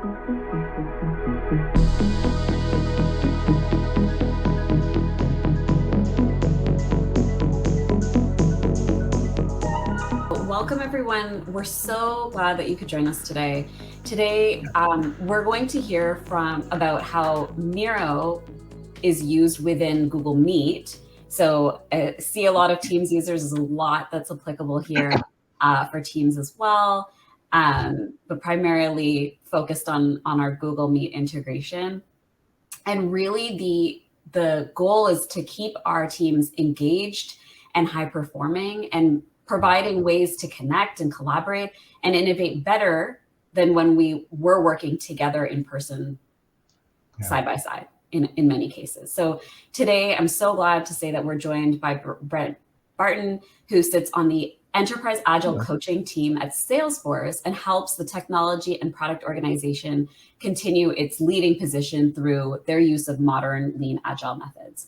Welcome, everyone. We're so glad that you could join us today. Today, we're going to hear about how Miro is used within Google Meet. So see a lot of Teams users. There's a lot that's applicable here for Teams as well, but primarily focused on our Google Meet integration. And really the goal is to keep our teams engaged and high performing and providing ways to connect and collaborate and innovate better than when we were working together in person, side by side in many cases. So today, I'm so glad to say that we're joined by Brent Barton, who sits on the Enterprise Agile Coaching team at Salesforce and helps the technology and product organization continue its leading position through their use of modern lean agile methods.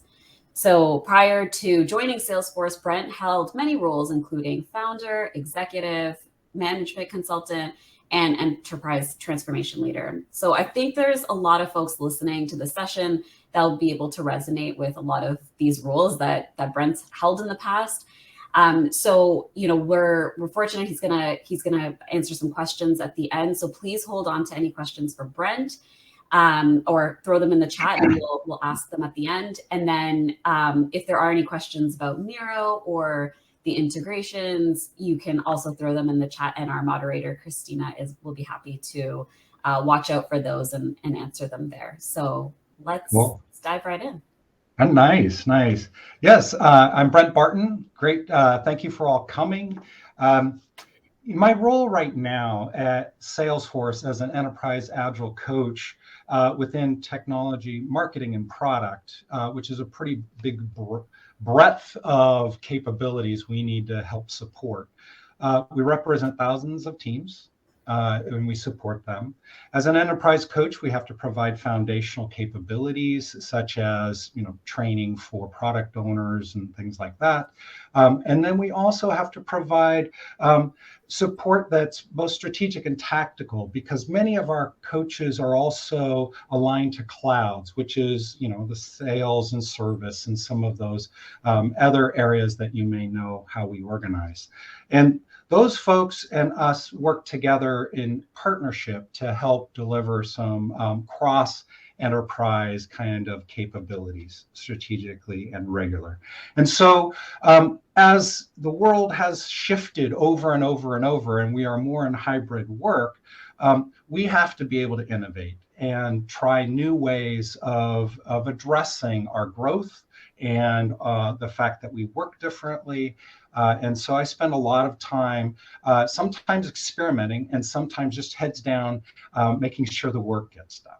So prior to joining Salesforce, Brent held many roles, including founder, executive, management consultant, and enterprise transformation leader. So I think there's a lot of folks listening to the session that will be able to resonate with a lot of these roles that Brent's held in the past. So we're fortunate he's gonna answer some questions at the end. So please hold on to any questions for Brent. Or throw them in the chat and we'll ask them at the end. And then if there are any questions about Miro or the integrations, you can also throw them in the chat, and our moderator, Christina, will be happy to watch out for those and answer them there. So let's dive right in. Nice. Yes, I'm Brent Barton. Great. Thank you for all coming. My role right now at Salesforce as an Enterprise Agile Coach within technology, marketing, and product, which is a pretty big breadth of capabilities we need to help support. We represent thousands of teams and we support them. As an enterprise coach, we have to provide foundational capabilities such as training for product owners and things like that. And then we also have to provide support that's both strategic and tactical, because many of our coaches are also aligned to clouds, which is the sales and service and some of those other areas that you may know how we organize. And those folks and us work together in partnership to help deliver some cross-enterprise kind of capabilities strategically and regular. And so as the world has shifted over and over and over, and we are more in hybrid work, we have to be able to innovate and try new ways of addressing our growth and the fact that we work differently. And so I spend a lot of time sometimes experimenting and sometimes just heads down making sure the work gets done.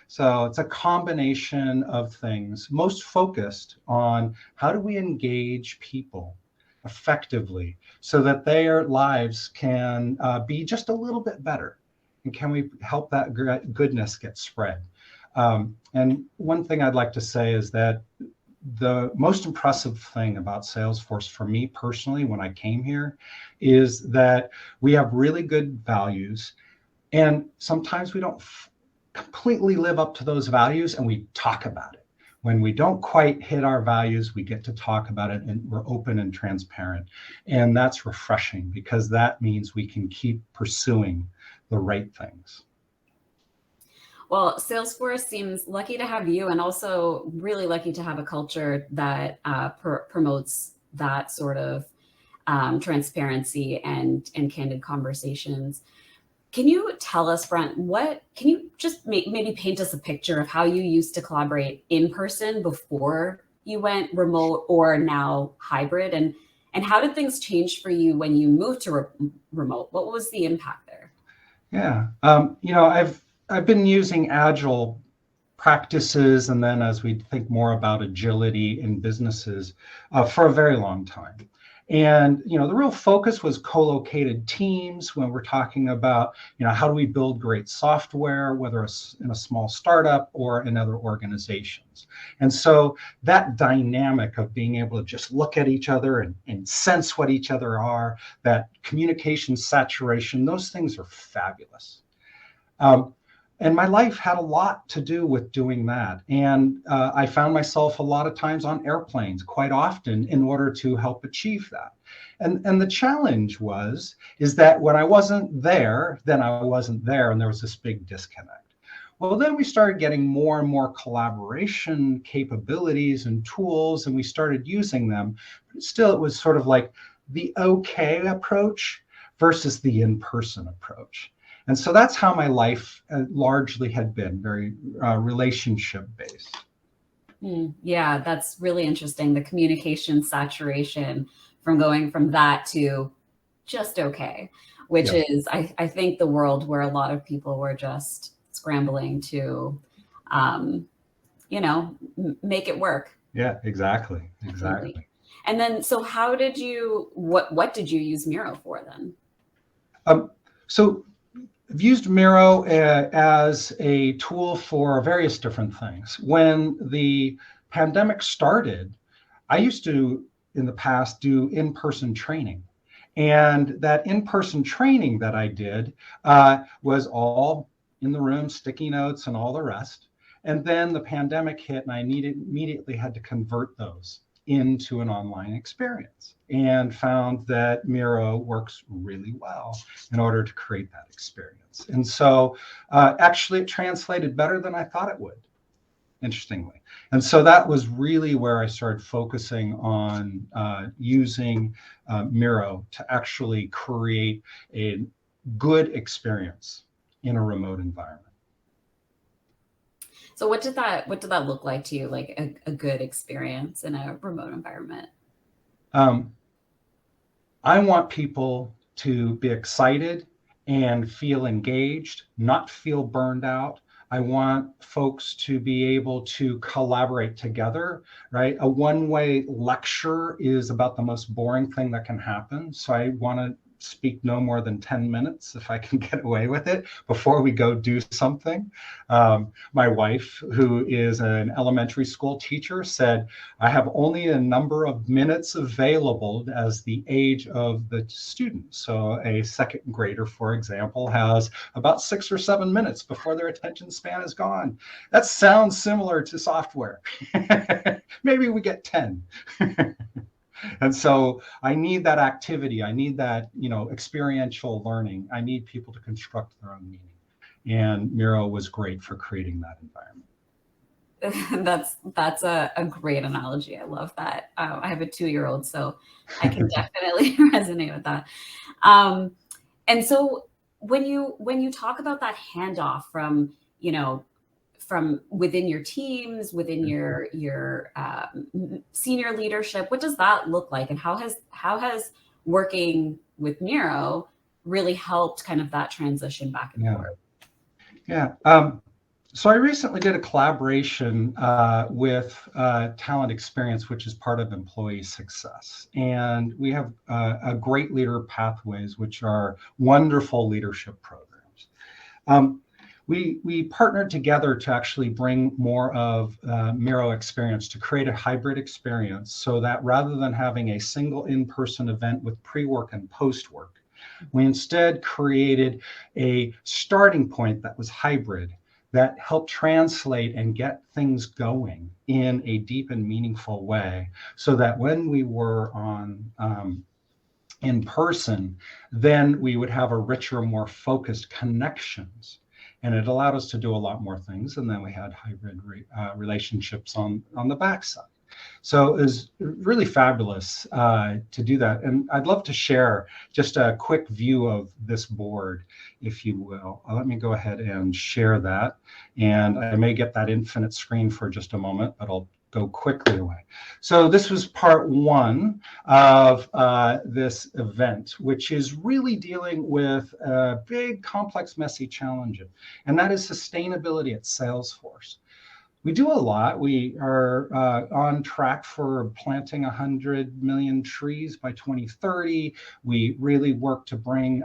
So it's a combination of things, most focused on how do we engage people effectively so that their lives can be just a little bit better. And can we help that goodness get spread? And one thing I'd like to say is that the most impressive thing about Salesforce for me personally when I came here is that we have really good values, and sometimes we don't completely live up to those values, and we talk about it. When we don't quite hit our values, we get to talk about it, and we're open and transparent. And that's refreshing, because that means we can keep pursuing the right things. Well, Salesforce seems lucky to have you, and also really lucky to have a culture that promotes that sort of transparency and candid conversations. Can you tell us, Brent, can you just maybe paint us a picture of how you used to collaborate in person before you went remote or now hybrid, and how did things change for you when you moved to remote? What was the impact there? Yeah, I've been using Agile practices, and then as we think more about agility in businesses for a very long time. And the real focus was co-located teams when we're talking about how do we build great software, whether it's in a small startup or in other organizations. And so that dynamic of being able to just look at each other and sense what each other are, that communication saturation, those things are fabulous. And my life had a lot to do with doing that. And I found myself a lot of times on airplanes quite often in order to help achieve that. And the challenge is that when I wasn't there, then I wasn't there, and there was this big disconnect. Well, then we started getting more and more collaboration capabilities and tools, and we started using them. But still, it was sort of like the okay approach versus the in-person approach. And so that's how my life largely had been, very relationship based. Yeah, that's really interesting. The communication saturation from going from that to just okay, which Yep. is, I think, the world where a lot of people were just scrambling to, make it work. Yeah, exactly. Definitely. And then, so how did you, what did you use Miro for then? So I've used Miro as a tool for various different things. When the pandemic started, I used to, in the past, do in-person training. And that in-person training that I did was all in the room, sticky notes and all the rest. And then the pandemic hit, and I immediately had to convert those into an online experience, and found that Miro works really well in order to create that experience. And so actually it translated better than I thought it would, interestingly. And so that was really where I started focusing on using Miro to actually create a good experience in a remote environment. So what did that look like to you, like a good experience in a remote environment? I want people to be excited and feel engaged, not feel burned out. I want folks to be able to collaborate together, right? A one-way lecture is about the most boring thing that can happen. So I want to speak no more than 10 minutes if I can get away with it before we go do something. My wife, who is an elementary school teacher, said, I have only a number of minutes available as the age of the student. So a second grader, for example, has about 6 or 7 minutes before their attention span is gone. That sounds similar to software. Maybe we get 10. And so I need that activity. I need that, experiential learning. I need people to construct their own meaning. And Miro was great for creating that environment. That's a great analogy. I love that. I have a 2-year-old, so I can definitely resonate with that. And so when you talk about that handoff from within your teams, within your senior leadership, what does that look like, and how has working with Miro really helped kind of that transition back and forth? Yeah. So I recently did a collaboration with Talent Experience, which is part of Employee Success. And we have a Great Leader Pathways, which are wonderful leadership programs. We partnered together to actually bring more of Miro experience, to create a hybrid experience, so that rather than having a single in-person event with pre-work and post-work, we instead created a starting point that was hybrid, that helped translate and get things going in a deep and meaningful way, so that when we were on in person, then we would have a richer, more focused connections. And it allowed us to do a lot more things. And then we had hybrid relationships on the backside. So it was really fabulous to do that. And I'd love to share just a quick view of this board, if you will. Let me go ahead and share that. And I may get that infinite screen for just a moment, but I'll go quickly away. So this was part one of this event, which is really dealing with a big, complex, messy challenge, and that is sustainability at Salesforce. We do a lot. We are on track for planting 100 million trees by 2030. We really work to bring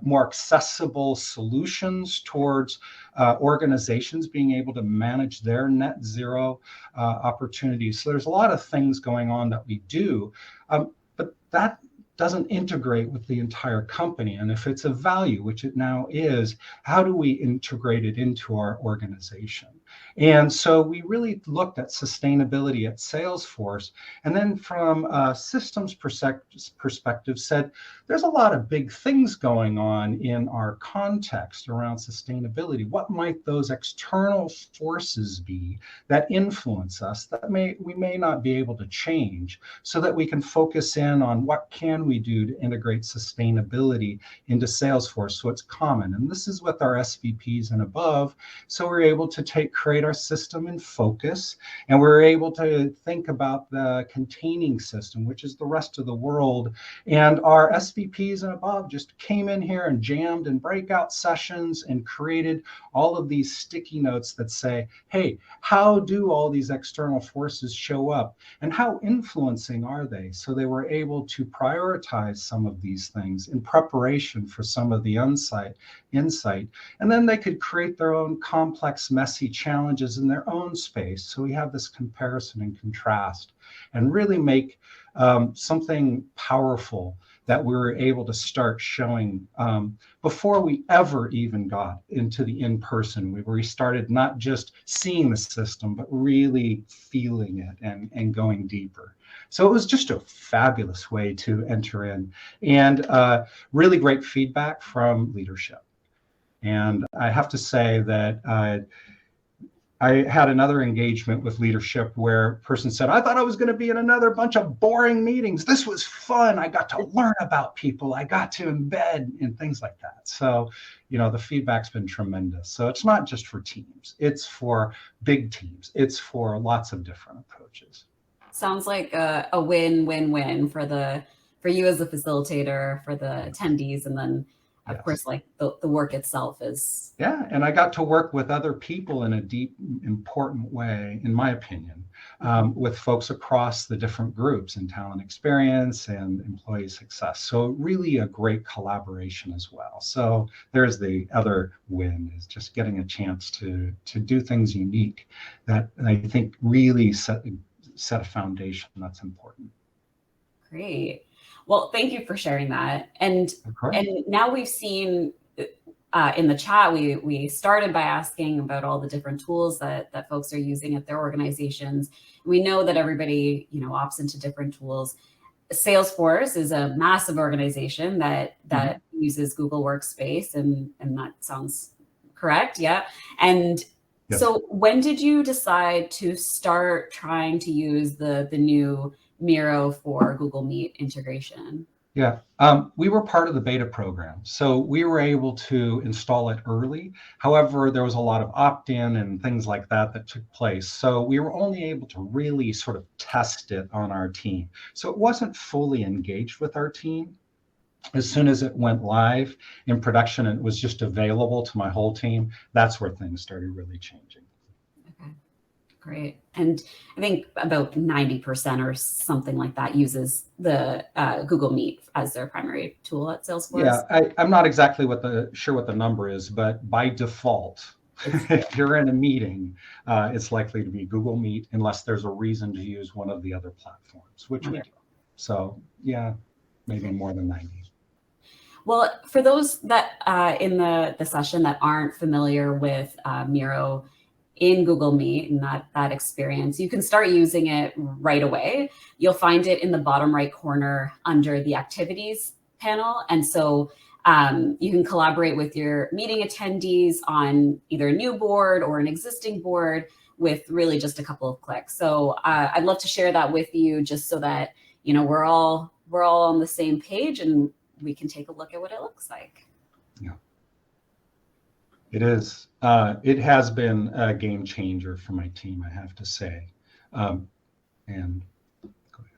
more accessible solutions towards organizations being able to manage their net zero opportunities. So there's a lot of things going on that we do, but that doesn't integrate with the entire company? And if it's a value, which it now is, how do we integrate it into our organization? And so we really looked at sustainability at Salesforce, and then from a systems perspective said, there's a lot of big things going on in our context around sustainability. What might those external forces be that influence us that we may not be able to change, so that we can focus in on what can we do to integrate sustainability into Salesforce so it's common. And this is with our SVPs and above. So we're able to create our system in focus, and we're able to think about the containing system, which is the rest of the world. And our SVPs and above just came in here and jammed in breakout sessions and created all of these sticky notes that say, hey, how do all these external forces show up, and how influencing are they? So they were able to prioritize some of these things in preparation for some of the insight. And then they could create their own complex, messy challenges in their own space. So we have this comparison and contrast, and really make something powerful that we were able to start showing before we ever even got into the in-person. We started not just seeing the system, but really feeling it and going deeper. So it was just a fabulous way to enter in, and really great feedback from leadership. And I have to say that I had another engagement with leadership where a person said, I thought I was going to be in another bunch of boring meetings. This was fun. I got to learn about people. I got to embed and things like that. So, the feedback's been tremendous. So it's not just for teams. It's for big teams. It's for lots of different approaches. Sounds like a win-win-win for you as a facilitator, for the attendees, and then of course, like the work itself is. Yeah, and I got to work with other people in a deep, important way, in my opinion, with folks across the different groups in talent experience and employee success. So really a great collaboration as well. So there's the other win, is just getting a chance to do things unique that I think really set a foundation that's important. Great. Well, thank you for sharing that. And now we've seen in the chat, we started by asking about all the different tools that folks are using at their organizations. We know that everybody, opts into different tools. Salesforce is a massive organization that uses Google Workspace, and that sounds correct. Yeah. And so when did you decide to start trying to use the new Miro for Google Meet integration? Yeah, we were part of the beta program, so we were able to install it early. However, there was a lot of opt-in and things like that took place. So we were only able to really sort of test it on our team. So it wasn't fully engaged with our team. As soon as it went live in production and it was just available to my whole team, that's where things started really changing. Okay, great. And I think about 90% or something like that uses the Google Meet as their primary tool at Salesforce. Yeah, I'm not exactly sure what the number is, but by default, if you're in a meeting, it's likely to be Google Meet unless there's a reason to use one of the other platforms, which we do. So yeah, maybe more than 90. Well, for those that in the session that aren't familiar with Miro in Google Meet and that experience, you can start using it right away. You'll find it in the bottom right corner under the activities panel. And so you can collaborate with your meeting attendees on either a new board or an existing board with really just a couple of clicks. So I'd love to share that with you, just so that we're all on the same page and we can take a look at what it looks like. Yeah, it is. It has been a game changer for my team, I have to say. And go ahead.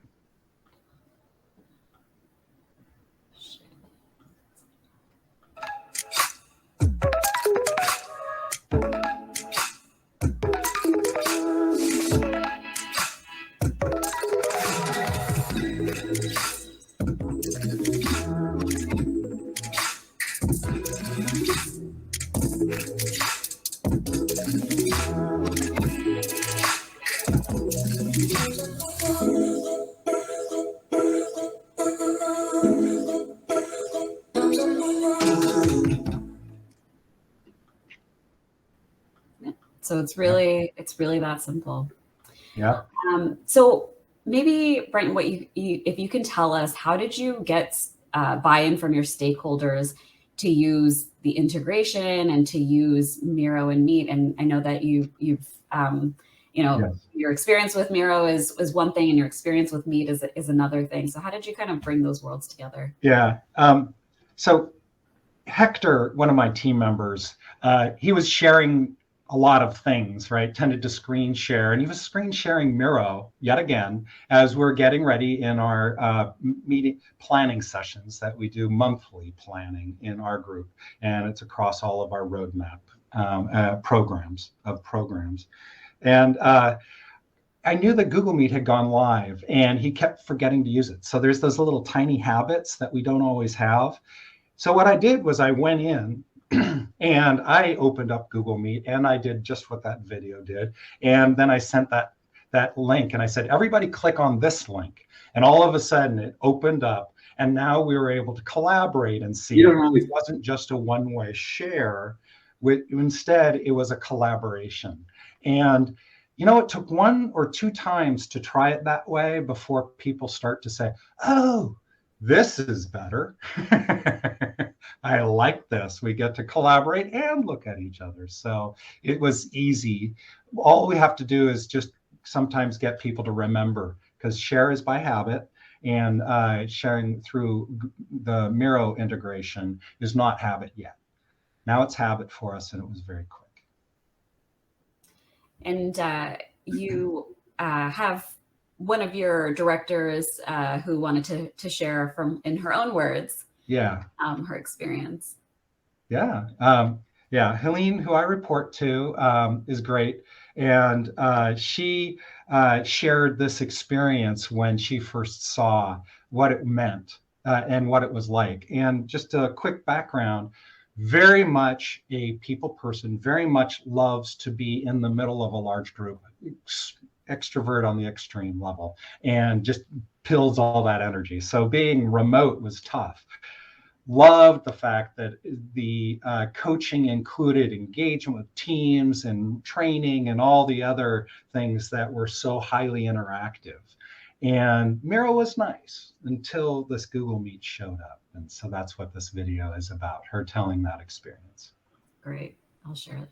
So it's really that simple. Yeah. So maybe, Brent, what if you can tell us, how did you get buy-in from your stakeholders to use the integration and to use Miro and Meet? And I know that you've Yes. your experience with Miro is one thing, and your experience with Meet is another thing. So how did you kind of bring those worlds together? Yeah. So Hector, one of my team members, he was sharing a lot of things, right? Tended to screen share, and he was screen sharing Miro yet again as we're getting ready in our meeting planning sessions that we do monthly planning in our group, and it's across all of our roadmap programs. And I knew that Google Meet had gone live, and he kept forgetting to use it. So there's those little tiny habits that we don't always have. So what I did was I went in and I opened up Google Meet, and I did just what that video did. And then I sent that link, and I said, everybody click on this link. And all of a sudden it opened up, and now we were able to collaborate and see it wasn't just a one-way share. Instead, it was a collaboration. And it took 1 or 2 times to try it that way before people start to say, oh, this is better. I like this. We get to collaborate and look at each other. So it was easy. All we have to do is just sometimes get people to remember, because share is by habit, and sharing through the Miro integration is not habit yet. Now it's habit for us, and it was very quick. And you have one of your directors who wanted to share from, in her own words, her experience. Yeah. Helene, who I report to, is great. And she shared this experience when she first saw what it meant and what it was like. And just a quick background, very much a people person, very much loves to be in the middle of a large group, extrovert on the extreme level, and just pills all that energy. So being remote was tough. Loved the fact that the coaching included engagement with teams and training and all the other things that were so highly interactive. And Miro was nice until this Google Meet showed up. And so that's what this video is about, her telling that experience. Great. I'll share it.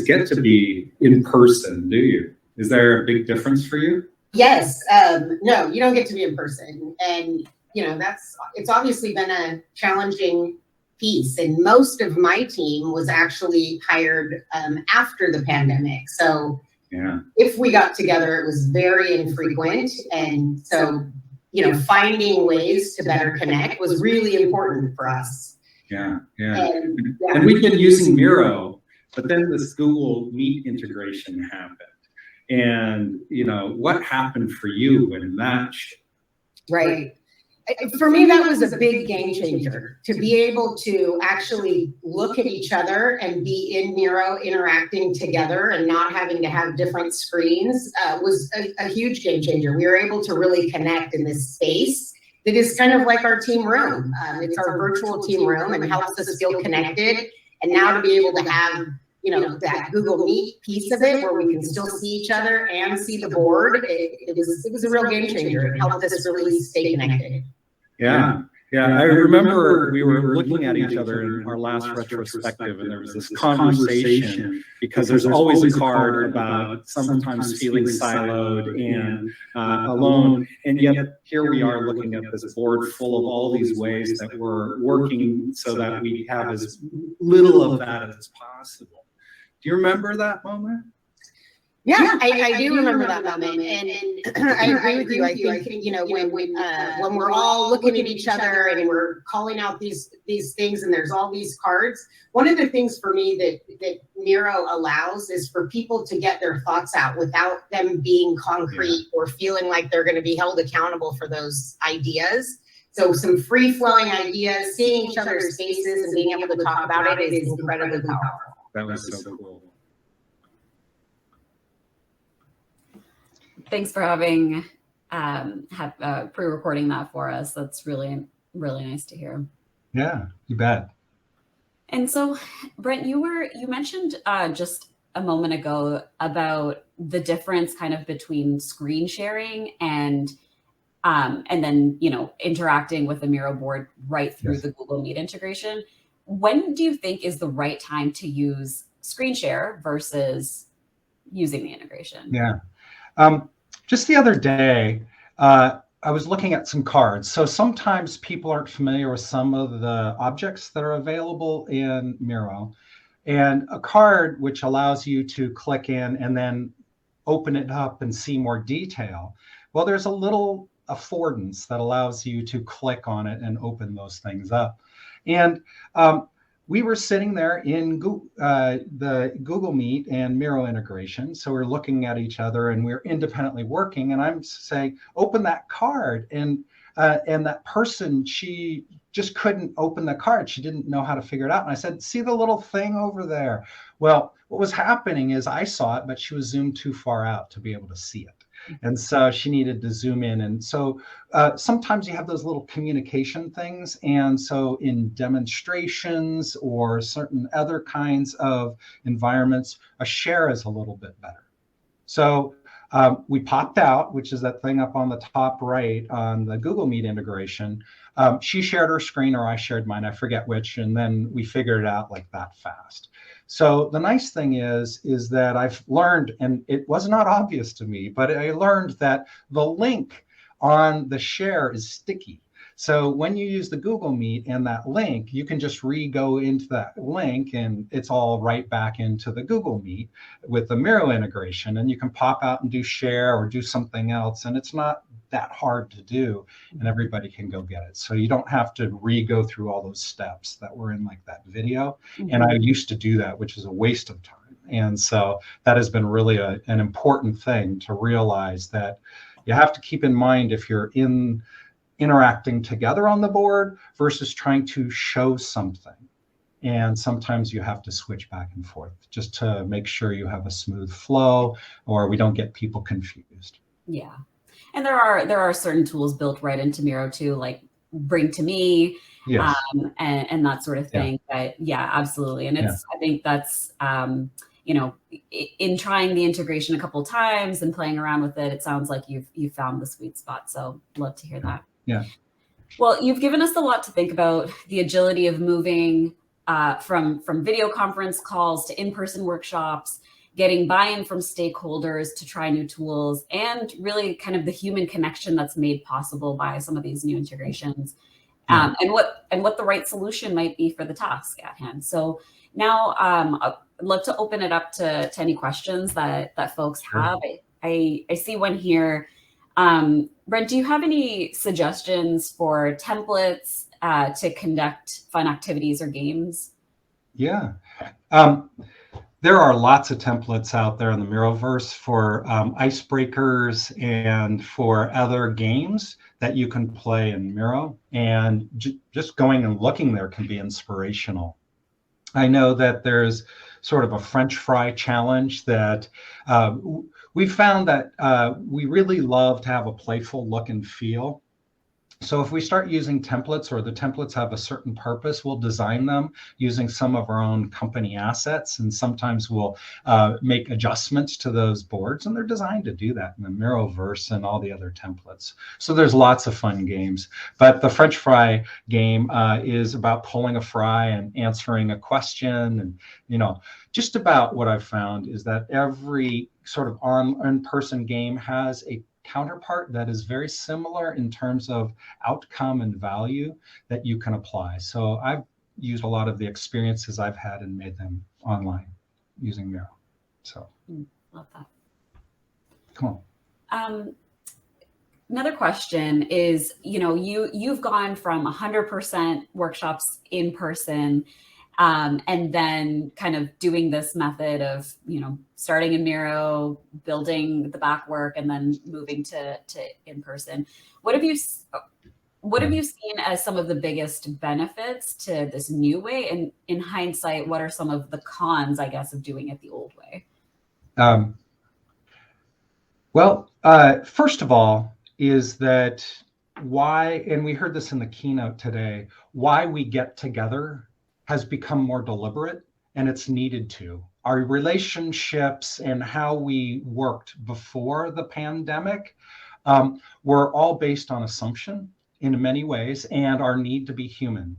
Get to be in person, do you? Is there a big difference for you? Yes. No, you don't get to be in person. And, it's obviously been a challenging piece. And most of my team was actually hired after the pandemic. So if we got together, it was very infrequent. And so, finding ways to better connect was really important for us. And we've been using Miro, but then this Google Meet integration happened. And, what happened for you when that? Right. For me, that was a big game changer, to be able to actually look at each other and be in Miro interacting together and not having to have different screens was a huge game changer. We were able to really connect in this space that is kind of like our team room. It's our virtual team room and helps us feel connected. And now to be able to have that Google Meet piece of it where we can still see each other and see the board, it was a real game changer. It helped us really stay connected. Yeah. I remember we were looking at each other in our last retrospective, and there was this conversation because there's always a card about sometimes feeling siloed and alone. And yet here we are looking at this board full of all these ways that we're working so that we have as little of that as possible. Do you remember that moment? Yeah, I do remember that moment, and I agree with you. I think when we're all looking at each other and we're calling out these things, and there's all these cards. One of the things for me that Miro allows is for people to get their thoughts out without them being concrete or feeling like they're going to be held accountable for those ideas. So some free flowing ideas, seeing each other's faces and being able to talk about it is incredibly powerful. That was so cool. Thanks for having pre-recording that for us. That's really really nice to hear. Yeah, you bet. And so, Brent, you mentioned just a moment ago about the difference kind of between screen sharing and then, interacting with the Miro board right through Yes. the Google Meet integration. When do you think is the right time to use screen share versus using the integration? Yeah. Just the other day, I was looking at some cards. So sometimes people aren't familiar with some of the objects that are available in Miro. And a card which allows you to click in and then open it up and see more detail. Well, there's a little affordance that allows you to click on it and open those things up. And we were sitting there in the Google Meet and Miro integration. So we're looking at each other and we're independently working. And I'm saying, open that card. And that person, she just couldn't open the card. She didn't know how to figure it out. And I said, see the little thing over there? Well, what was happening is I saw it, but she was zoomed too far out to be able to see it. And so she needed to zoom in. And so sometimes you have those little communication things. And so in demonstrations or certain other kinds of environments, a share is a little bit better. So we popped out, which is that thing up on the top right on the Google Meet integration. She shared her screen or I shared mine, I forget which, and then we figured it out like that fast. So the nice thing is that I've learned, and it was not obvious to me, but I learned that the link on the share is sticky. So when you use the Google Meet and that link, you can just go into that link and it's all right back into the Google Meet with the Miro integration. And you can pop out and do share or do something else. And it's not that hard to do and everybody can go get it. So you don't have to go through all those steps that were in like that video. Mm-hmm. And I used to do that, which is a waste of time. And so that has been really an important thing to realize, that you have to keep in mind if you're interacting together on the board versus trying to show something. And sometimes you have to switch back and forth just to make sure you have a smooth flow or we don't get people confused. Yeah. And there are certain tools built right into Miro too, like Bring to Me, yes. and that sort of thing. Yeah. But yeah, absolutely. And I think that's, in trying the integration a couple of times and playing around with it, it sounds like you've found the sweet spot. So love to hear that. Yeah. Well, you've given us a lot to think about, the agility of moving from video conference calls to in-person workshops, getting buy-in from stakeholders to try new tools, and really kind of the human connection that's made possible by some of these new integrations, and what the right solution might be for the task at hand. So now I'd love to open it up to any questions that folks have. I see one here. Brent, do you have any suggestions for templates to conduct fun activities or games? Yeah. There are lots of templates out there in the Miroverse for icebreakers and for other games that you can play in Miro. And just going and looking there can be inspirational. I know that there's sort of a French fry challenge that we found that we really love to have a playful look and feel. So if we start using templates, or the templates have a certain purpose, we'll design them using some of our own company assets. And sometimes we'll make adjustments to those boards, and they're designed to do that in the Miroverse and all the other templates. So there's lots of fun games. But the French fry game is about pulling a fry and answering a question. And, just about what I've found is that every sort of in-person game has a counterpart that is very similar in terms of outcome and value that you can apply. So I've used a lot of the experiences I've had and made them online using Miro. So love that. Come on. Another question is, you've gone from 100% workshops in person, and then kind of doing this method of, starting in Miro, building the back work, and then moving to in person. What have you seen as some of the biggest benefits to this new way? And in hindsight, what are some of the cons, I guess, of doing it the old way? Well, first of all, is that why, and we heard this in the keynote today, why we get together has become more deliberate, and it's needed to. Our relationships and how we worked before the pandemic were all based on assumption in many ways and our need to be human.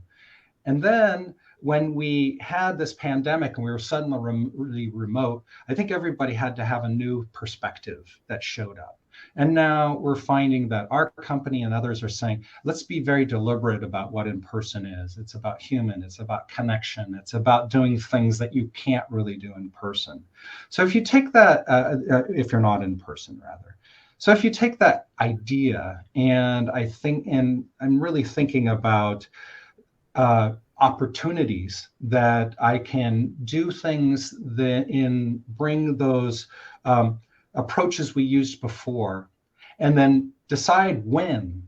And then when we had this pandemic and we were suddenly really remote, I think everybody had to have a new perspective that showed up. And now we're finding that our company and others are saying, let's be very deliberate about what in-person is. It's about human, it's about connection, it's about doing things that you can't really do in person. So if you take that, if you're not in person rather. So if you take that idea, and I'm really thinking about opportunities that I can do things that bring those approaches we used before, and then decide when,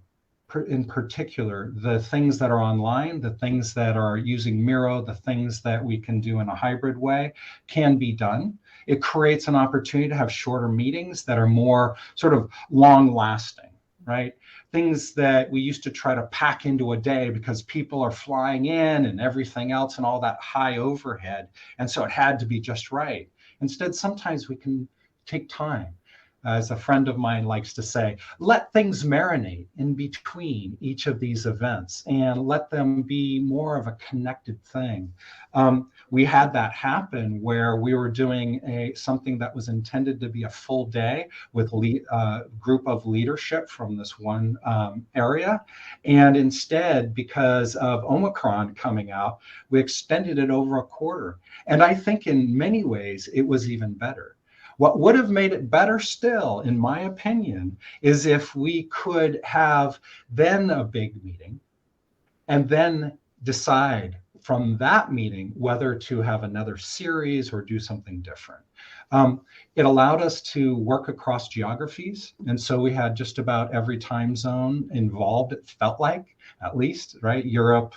in particular, the things that are online, the things that are using Miro, the things that we can do in a hybrid way can be done. It creates an opportunity to have shorter meetings that are more sort of long lasting, right? Things that we used to try to pack into a day because people are flying in and everything else and all that high overhead. And so it had to be just right. Instead, sometimes we can take time. As a friend of mine likes to say, let things marinate in between each of these events and let them be more of a connected thing. We had that happen where we were doing something that was intended to be a full day with a group of leadership from this one area. And instead, because of Omicron coming out, we extended it over a quarter. And I think in many ways, it was even better. What would have made it better still, in my opinion, is if we could have then a big meeting and then decide from that meeting whether to have another series or do something different. It allowed us to work across geographies. And so we had just about every time zone involved, it felt like, at least, right? Europe,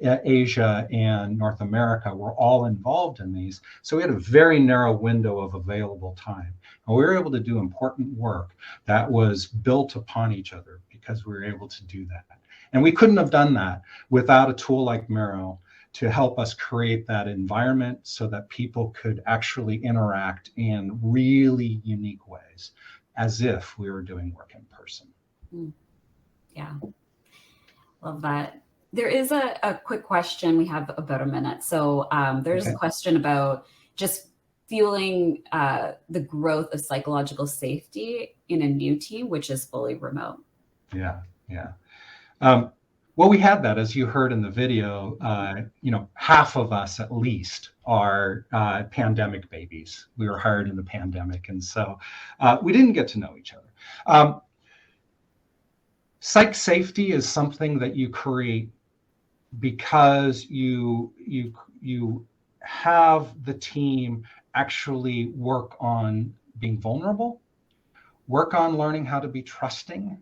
Asia, and North America were all involved in these. So we had a very narrow window of available time. And we were able to do important work that was built upon each other because we were able to do that. And we couldn't have done that without a tool like Miro to help us create that environment so that people could actually interact in really unique ways, as if we were doing work in person. Yeah, love that. There is a quick question. We have about a minute. So there's a question about just fueling the growth of psychological safety in a new team, which is fully remote. Yeah. Well, we had that, as you heard in the video, half of us at least are pandemic babies. We were hired in the pandemic. And so we didn't get to know each other. Psych safety is something that you create because you have the team actually work on being vulnerable, work on learning how to be trusting,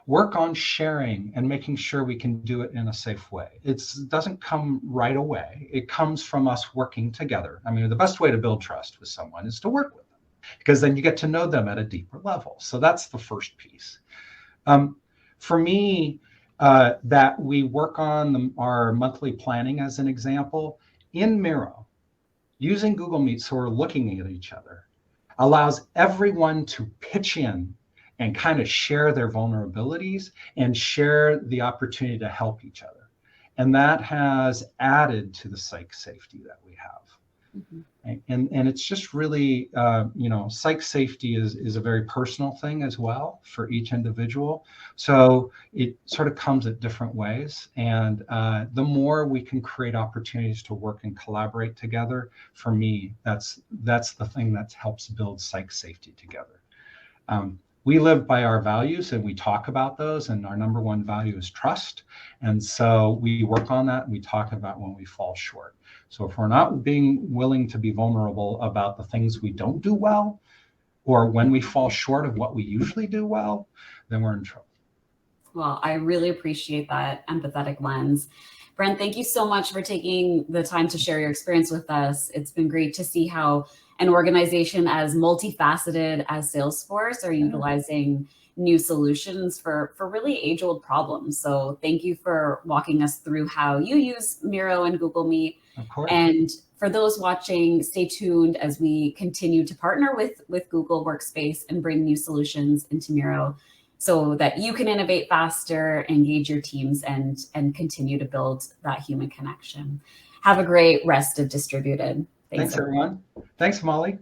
work on sharing and making sure we can do it in a safe way. It doesn't come right away. It comes from us working together. I mean, the best way to build trust with someone is to work with them, because then you get to know them at a deeper level. So that's the first piece. For me, that we work on our monthly planning as an example in Miro, using Google Meet, so we're looking at each other, allows everyone to pitch in and kind of share their vulnerabilities and share the opportunity to help each other. And that has added to the psych safety that we have. Mm-hmm. And it's just really, psych safety is a very personal thing as well for each individual. So it sort of comes at different ways. And the more we can create opportunities to work and collaborate together, for me, that's the thing that helps build psych safety together. We live by our values and we talk about those, and our number one value is trust. And so we work on that and we talk about when we fall short. So if we're not being willing to be vulnerable about the things we don't do well, or when we fall short of what we usually do well, then we're in trouble. Well, I really appreciate that empathetic lens. Brent, thank you so much for taking the time to share your experience with us. It's been great to see how an organization as multifaceted as Salesforce are utilizing new solutions for really age-old problems. So thank you for walking us through how you use Miro and Google Meet. Of course. And for those watching, stay tuned as we continue to partner with Google Workspace and bring new solutions into Miro so that you can innovate faster, engage your teams, and continue to build that human connection. Have a great rest of Distributed. Thanks everyone. Thanks, Molly.